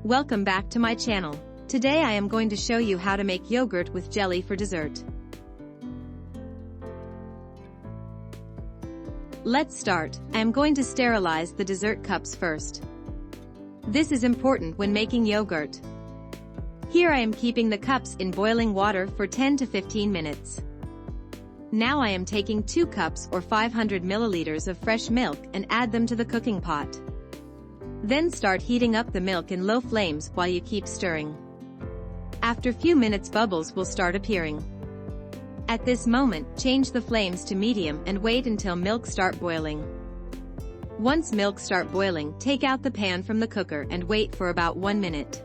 Welcome back to my channel. Today I am going to show you how to make yogurt with jelly for dessert. Let's start. I am going to sterilize the dessert cups first. This is important when making yogurt. Here I am keeping the cups in boiling water for 10 to 15 minutes. Now I am taking 2 cups or 500 milliliters of fresh milk and add them to the cooking pot. Then start heating up the milk in low flames while you keep stirring. After few minutes, bubbles will start appearing. At this moment, change the flames to medium and wait until milk start boiling. Once milk start boiling, take out the pan from the cooker and wait for about 1 minute.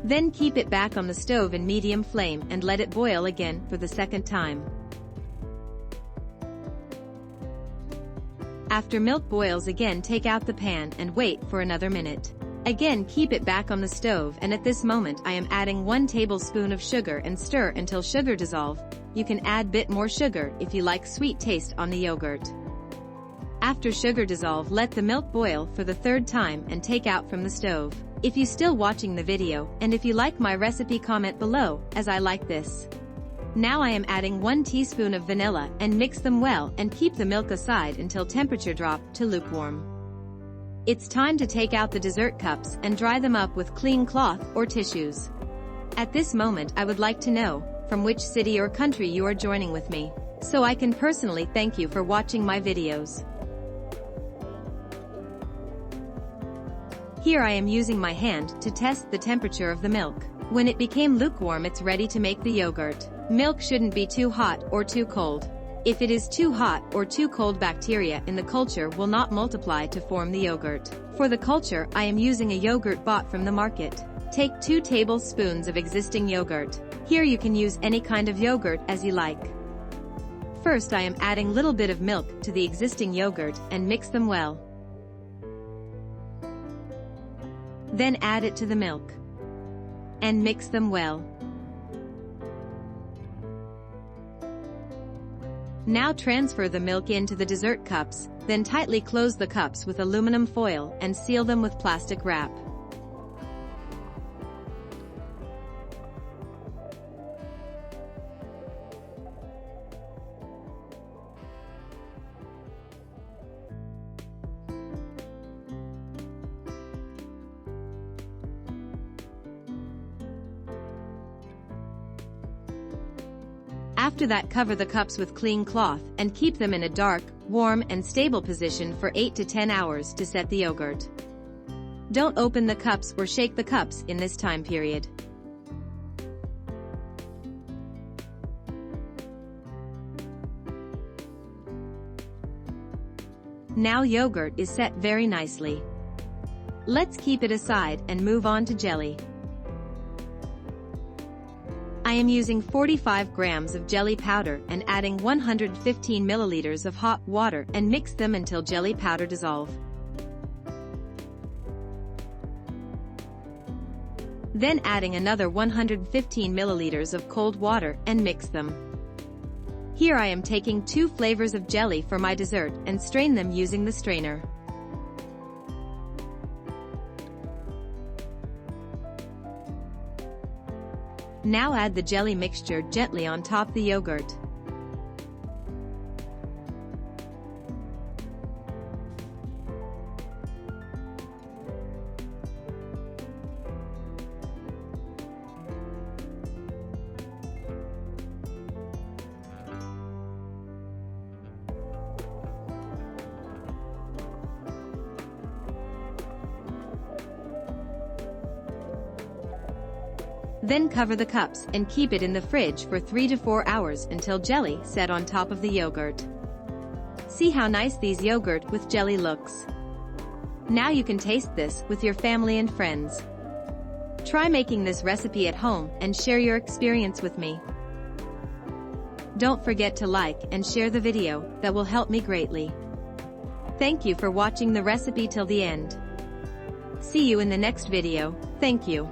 Then keep it back on the stove in medium flame and let it boil again for the second time. After milk boils again, take out the pan and wait for another minute. Again, keep it back on the stove, and at this moment I am adding 1 tablespoon of sugar and stir until sugar dissolve. You can add bit more sugar if you like sweet taste on the yogurt. After sugar dissolve, let the milk boil for the third time and take out from the stove. If you still watching the video, and if you like my recipe, comment below, as I like this. Now I am adding 1 teaspoon of vanilla and mix them well and keep the milk aside until temperature drop to lukewarm. It's time to take out the dessert cups and dry them up with clean cloth or tissues. At this moment I would like to know from which city or country you are joining with me, so I can personally thank you for watching my videos. Here I am using my hand to test the temperature of the milk. When it became lukewarm, it's ready to make the yogurt. Milk shouldn't be too hot or too cold. If it is too hot or too cold, bacteria in the culture will not multiply to form the yogurt. For the culture, I am using a yogurt bought from the market. Take 2 tablespoons of existing yogurt. Here you can use any kind of yogurt as you like. First I am adding little bit of milk to the existing yogurt and mix them well. Then add it to the milk and mix them well. Now transfer the milk into the dessert cups, then tightly close the cups with aluminum foil and seal them with plastic wrap. After that, cover the cups with clean cloth and keep them in a dark, warm and stable position for 8 to 10 hours to set the yogurt. Don't open the cups or shake the cups in this time period. Now yogurt is set very nicely. Let's keep it aside and move on to jelly. I am using 45 grams of jelly powder and adding 115 milliliters of hot water and mix them until jelly powder dissolve. Then adding another 115 milliliters of cold water and mix them. Here I am taking 2 flavors of jelly for my dessert and strain them using the strainer. Now add the jelly mixture gently on top the yogurt. Then cover the cups and keep it in the fridge for 3 to 4 hours until jelly set on top of the yogurt. See how nice these yogurt with jelly looks. Now you can taste this with your family and friends. Try making this recipe at home and share your experience with me. Don't forget to like and share the video, that will help me greatly. Thank you for watching the recipe till the end. See you in the next video. Thank you.